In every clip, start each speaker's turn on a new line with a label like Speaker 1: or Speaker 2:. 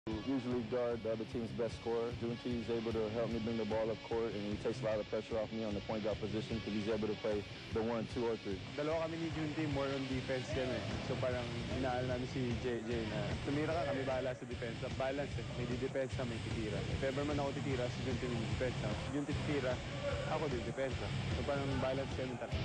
Speaker 1: Usually guard the other team's best scorer. Junti is able to help me bring the ball up court, and he takes a lot of pressure off me on the point guard position because he's able to play the 1, 2, or 3.
Speaker 2: Dalawa kami ni Junti, more on defense yan eh. So parang inaal namin si JJ na tumira ka, kami bahala sa defense. Balance eh. May di-defense may titira. If ever man ako titira, si Junti may defense. Si Junti titira, ako di-defense. So parang balance kami tatlo.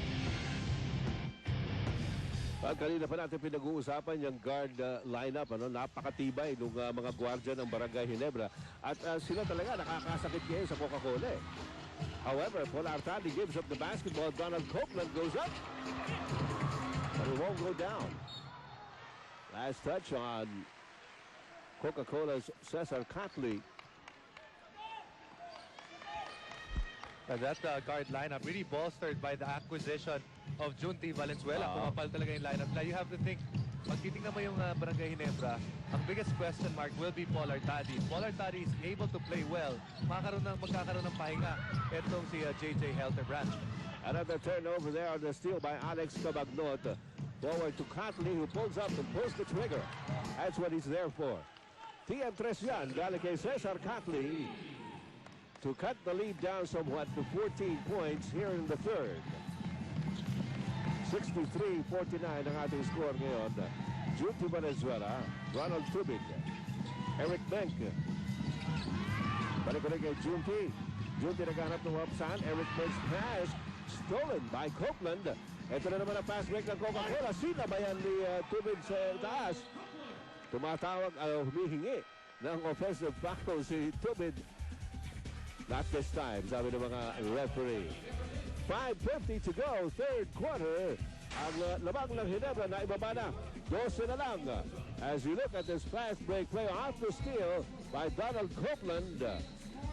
Speaker 3: Kanina pa natin pinag-uusapan yung guard lineup, napakatibay ng mga gwardiya ng Barangay Ginebra. At sila talaga nakakasakit ngayon sa Coca-Cola. However, Paul Artadi gives up the basketball. Donald Copeland goes up. But it won't go down. Last touch on Coca-Cola's Cesar Catley.
Speaker 4: That guard lineup really bolstered by the acquisition of Junti Valenzuela. Pumapal talaga yung lineup. Now you have to think, pag titingnan mo yung Barangay Ginebra, ang biggest question mark will be Paul Artadi. Paul Artadi is able to play well. Magkakaroon ng pahinga itong si JJ Helterbrand.
Speaker 3: Another turnover there on the steal by Alex Cabagnot. Forward to Catley, who pulls up and pulls the trigger. That's what he's there for. TM3 yan, galing kay Cesar Catley to cut the lead down somewhat to 14 points here in the third. 63-49 ang ating score ngayon. Junti Valenzuela, Ronald Tubig, Eric Benk. Balik ko rin kay Junti. Junti naghanap ng Wapsan. Eric Benk's pass stolen by Copeland. Ito na naman ang pass break ng Coca-Cola. Sinabayan ni Tubig sa taas. Tumatawag, humihingi ng offensive foul si Tubig. Not this time, sabi ng mga referee. 5:50 to go, third quarter. Ang labang ng Ginebra na ibaba na. 12 na lang. As we look at this fast break play off the steal by Donald Copeland.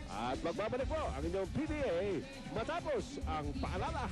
Speaker 3: At magbabalik po ang inyong PBA matapos ang paalala.